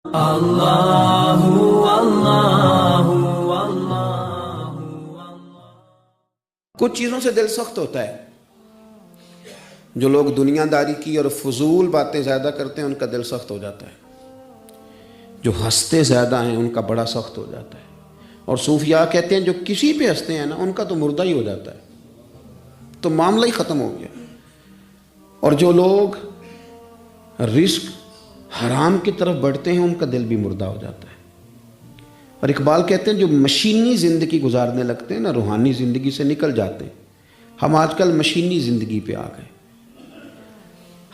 اللہ اللہ اللہ۔ کچھ چیزوں سے دل سخت ہوتا ہے۔ جو لوگ دنیا داری کی اور فضول باتیں زیادہ کرتے ہیں ان کا دل سخت ہو جاتا ہے۔ جو ہنستے زیادہ ہیں ان کا بڑا سخت ہو جاتا ہے۔ اور صوفیاء کہتے ہیں جو کسی پہ ہنستے ہیں نا ان کا تو مردہ ہی ہو جاتا ہے، تو معاملہ ہی ختم ہو گیا۔ اور جو لوگ رزق حرام کی طرف بڑھتے ہیں ان کا دل بھی مردہ ہو جاتا ہے۔ اور اقبال کہتے ہیں جو مشینی زندگی گزارنے لگتے ہیں نا روحانی زندگی سے نکل جاتے ہیں۔ ہم آج کل مشینی زندگی پہ آ گئے۔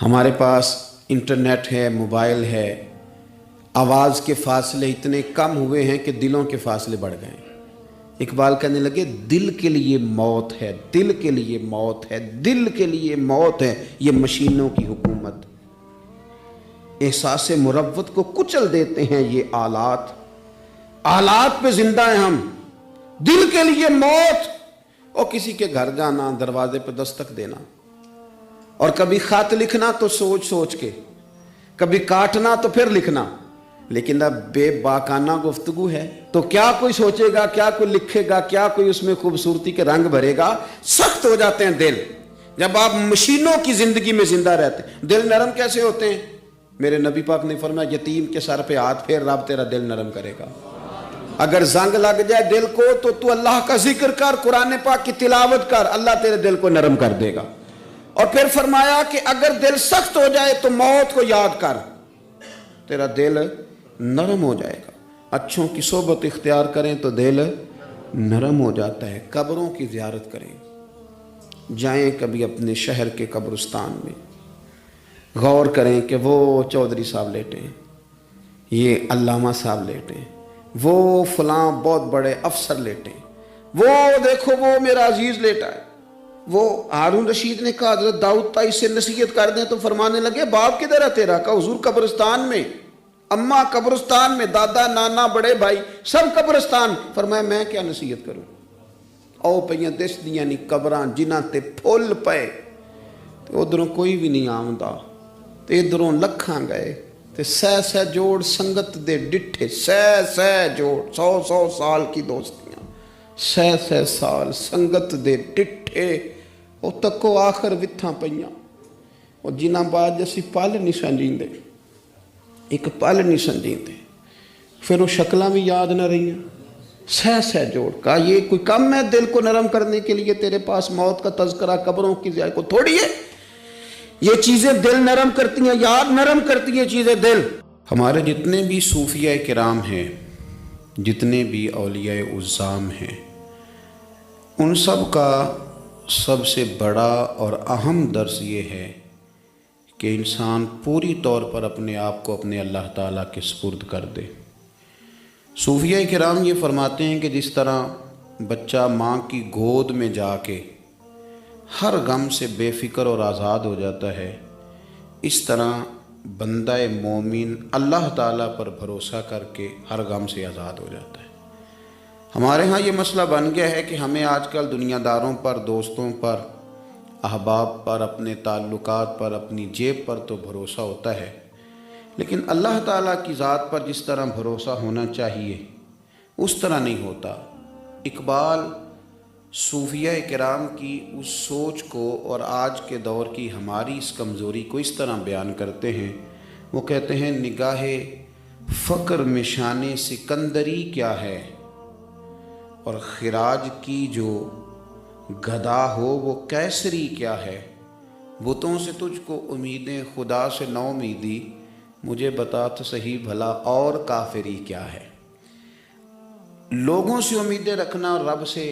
ہمارے پاس انٹرنیٹ ہے، موبائل ہے، آواز کے فاصلے اتنے کم ہوئے ہیں کہ دلوں کے فاصلے بڑھ گئے ہیں۔ اقبال کہنے لگے دل کے لیے موت ہے، دل کے لیے موت ہے، دل کے لیے موت ہے یہ مشینوں کی حکومت۔ احساس مروت کو کچل دیتے ہیں یہ آلات، آلات پہ زندہ ہیں ہم۔ دل کے لیے موت، اور کسی کے گھر جانا، دروازے پہ دستک دینا، اور کبھی خط لکھنا تو سوچ سوچ کے، کبھی کاٹنا تو پھر لکھنا، لیکن اب بے باکانہ گفتگو ہے تو کیا کوئی سوچے گا، کیا کوئی لکھے گا، کیا کوئی اس میں خوبصورتی کے رنگ بھرے گا۔ سخت ہو جاتے ہیں دل جب آپ مشینوں کی زندگی میں زندہ رہتے ہیں۔ دل نرم کیسے ہوتے ہیں؟ میرے نبی پاک نے فرمایا یتیم کے سر پہ ہاتھ پھیر، رب تیرا دل نرم کرے گا۔ اگر زنگ لگ جائے دل کو تو اللہ کا ذکر کر، قرآن پاک کی تلاوت کر، اللہ تیرے دل کو نرم کر دے گا۔ اور پھر فرمایا کہ اگر دل سخت ہو جائے تو موت کو یاد کر، تیرا دل نرم ہو جائے گا۔ اچھوں کی صحبت اختیار کریں تو دل نرم ہو جاتا ہے۔ قبروں کی زیارت کریں، جائیں کبھی اپنے شہر کے قبرستان میں، غور کریں کہ وہ چودھری صاحب لیٹے ہیں، یہ علامہ صاحب لیٹے ہیں، وہ فلاں بہت بڑے افسر لیٹے ہیں، وہ دیکھو وہ میرا عزیز لیٹا ہے۔ وہ ہارون رشید نے کہا حضرت داؤد طائی سے نصیحت کر دیں، تو فرمانے لگے باپ کدھر ہے تیرا؟ کہا حضور قبرستان میں، اماں قبرستان میں، دادا نانا بڑے بھائی سب قبرستان۔ فرمایا میں کیا نصیحت کروں؟ او پئیاں دس دیاں نہیں قبراں جنہاں تے پھول پے، ادھروں کوئی بھی نہیں آمدا، تے ادھروں لکھاں گئے، تے سہ سہ جوڑ سنگت دے ڈٹھے، سہ سہ جوڑ 100 سال کی دوستیاں، سہ سہ سال سنگت دے ڈٹھے، او تکو آخر وتھاں پئیاں، او جنہاں بعد جیسی پل نہیں سمجھیندے، ایک پل نہیں سمجھیندے، پھر وہ شکلاں بھی یاد نہ رہی ہیں۔ سہ سہ جوڑ، کہا یہ کوئی کم ہے دل کو نرم کرنے کے لیے؟ تیرے پاس موت کا تذکرہ قبروں کی زیارت کو تھوڑی ہے؟ یہ چیزیں دل نرم کرتی ہیں، یاد نرم کرتی ہیں چیزیں دل۔ ہمارے جتنے بھی صوفیاء کرام ہیں، جتنے بھی اولیاء عظام ہیں، ان سب کا سب سے بڑا اور اہم درس یہ ہے کہ انسان پوری طور پر اپنے آپ کو اپنے اللہ تعالیٰ کے سپرد کر دے۔ صوفیاء کرام یہ فرماتے ہیں کہ جس طرح بچہ ماں کی گود میں جا کے ہر غم سے بے فکر اور آزاد ہو جاتا ہے، اس طرح بندہ مومن اللہ تعالیٰ پر بھروسہ کر کے ہر غم سے آزاد ہو جاتا ہے۔ ہمارے ہاں یہ مسئلہ بن گیا ہے کہ ہمیں آج کل دنیا داروں پر، دوستوں پر، احباب پر، اپنے تعلقات پر، اپنی جیب پر تو بھروسہ ہوتا ہے، لیکن اللہ تعالیٰ کی ذات پر جس طرح بھروسہ ہونا چاہیے اس طرح نہیں ہوتا۔ اقبال صوفیاء کرام کی اس سوچ کو اور آج کے دور کی ہماری اس کمزوری کو اس طرح بیان کرتے ہیں۔ وہ کہتے ہیں نگاہ فقر میں شان سکندری کیا ہے، اور خراج کی جو گدا ہو وہ کیسری کیا ہے، بتوں سے تجھ کو امیدیں خدا سے نو امیدی، مجھے بتا تو صحیح بھلا اور کافری کیا ہے۔ لوگوں سے امیدیں رکھنا اور رب سے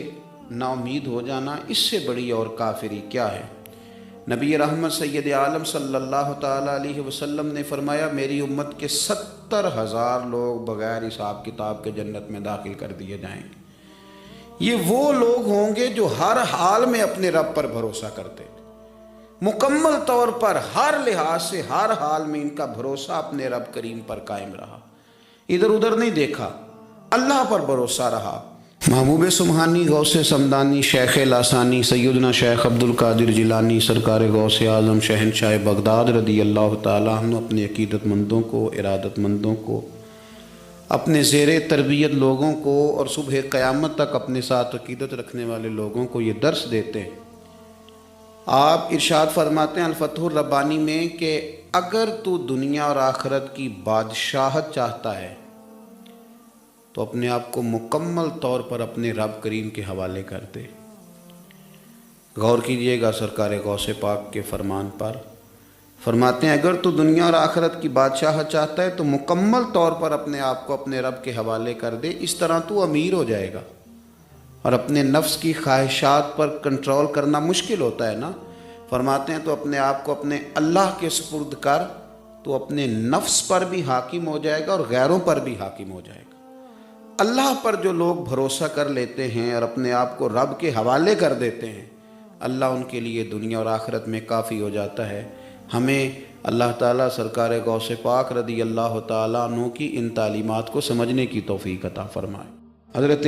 نا امید ہو جانا، اس سے بڑی اور کافری کیا ہے۔ نبی رحمت سید عالم صلی اللہ تعالیٰ علیہ وسلم نے فرمایا میری امت کے 70,000 لوگ بغیر حساب کتاب کے جنت میں داخل کر دیے جائیں گے۔ یہ وہ لوگ ہوں گے جو ہر حال میں اپنے رب پر بھروسہ کرتے ہیں، مکمل طور پر ہر لحاظ سے ہر حال میں ان کا بھروسہ اپنے رب کریم پر قائم رہا، ادھر ادھر نہیں دیکھا، اللہ پر بھروسہ رہا۔ محبوب سبحانی غوث سمدانی شیخ لاسانی سیدنا شیخ عبد القادر جیلانی سرکار غوث اعظم شہنشاہ بغداد رضی اللہ تعالیٰ عنہ اپنے عقیدت مندوں کو، ارادت مندوں کو اپنے زیر تربیت لوگوں کو اور صبح قیامت تک اپنے ساتھ عقیدت رکھنے والے لوگوں کو یہ درس دیتے ہیں۔ آپ ارشاد فرماتے ہیں الفتح الربانی میں کہ اگر تو دنیا اور آخرت کی بادشاہت چاہتا ہے تو اپنے آپ کو مکمل طور پر اپنے رب کریم کے حوالے کر دے۔ غور کیجئے گا سرکار غوث پاک کے فرمان پر، فرماتے ہیں اگر تو دنیا اور آخرت کی بادشاہت چاہتا ہے تو مکمل طور پر اپنے آپ کو اپنے رب کے حوالے کر دے، اس طرح تو امیر ہو جائے گا۔ اور اپنے نفس کی خواہشات پر کنٹرول کرنا مشکل ہوتا ہے نا، فرماتے ہیں تو اپنے آپ کو اپنے اللہ کے سپرد کر، تو اپنے نفس پر بھی حاکم ہو جائے گا اور غیروں پر بھی حاکم ہو جائے گا۔ اللہ پر جو لوگ بھروسہ کر لیتے ہیں اور اپنے آپ کو رب کے حوالے کر دیتے ہیں، اللہ ان کے لیے دنیا اور آخرت میں کافی ہو جاتا ہے۔ ہمیں اللہ تعالیٰ سرکار غوث پاک رضی اللہ تعالیٰ عنہ کی ان تعلیمات کو سمجھنے کی توفیق عطا فرمائے۔ حضرت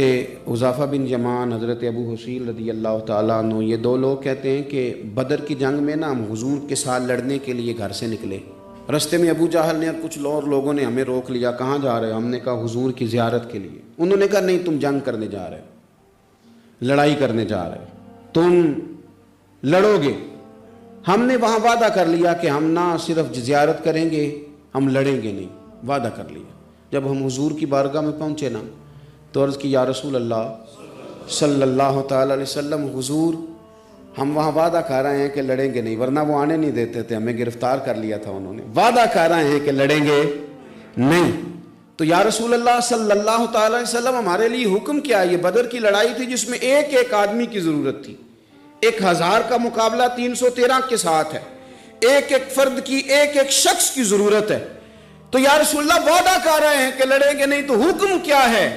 حذیفہ بن یمان، حضرت ابو حصیل رضی اللہ تعالیٰ عنہ، یہ دو لوگ کہتے ہیں کہ بدر کی جنگ میں نا ہم حضور کے ساتھ لڑنے کے لیے گھر سے نکلے، رستے میں ابو جہل نے اور کچھ اور لوگوں نے ہمیں روک لیا، کہاں جا رہے ہو؟ ہم نے کہا حضور کی زیارت کے لیے۔ انہوں نے کہا نہیں، تم جنگ کرنے جا رہے ہو، لڑائی کرنے جا رہے ہو، تم لڑو گے۔ ہم نے وہاں وعدہ کر لیا کہ ہم نہ صرف زیارت کریں گے، ہم لڑیں گے نہیں، وعدہ کر لیا۔ جب ہم حضور کی بارگاہ میں پہنچے نا تو عرض کی یا رسول اللہ صلی اللہ تعالی علیہ وسلم، حضور ہم وہاں وعدہ کر رہے ہیں کہ لڑیں گے نہیں، ورنہ وہ آنے نہیں دیتے تھے، ہمیں گرفتار کر لیا تھا انہوں نے، وعدہ کر رہے ہیں کہ لڑیں گے نہیں۔ تو یا رسول اللہ صلی اللہ تعالی علیہ وسلم ہمارے لیے حکم کیا؟ یہ بدر کی لڑائی تھی جس میں ایک ایک آدمی کی ضرورت تھی، 1000 کا مقابلہ 313 کے ساتھ ہے، ایک ایک فرد کی، ایک ایک شخص کی ضرورت ہے۔ تو یا رسول اللہ وعدہ کر رہے ہیں کہ لڑیں گے نہیں، تو حکم کیا ہے؟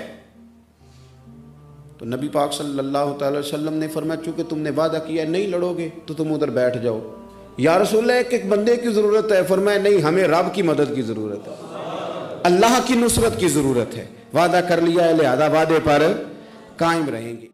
تو نبی پاک صلی اللہ تعالی وسلم نے فرمایا چونکہ تم نے وعدہ کیا نہیں لڑو گے تو تم ادھر بیٹھ جاؤ۔ یا رسول اللہ ایک ایک بندے کی ضرورت ہے، فرمایا نہیں، ہمیں رب کی مدد کی ضرورت ہے، اللہ کی نصرت کی ضرورت ہے، وعدہ کر لیا ہے لہذا وعدے پر قائم رہیں گے۔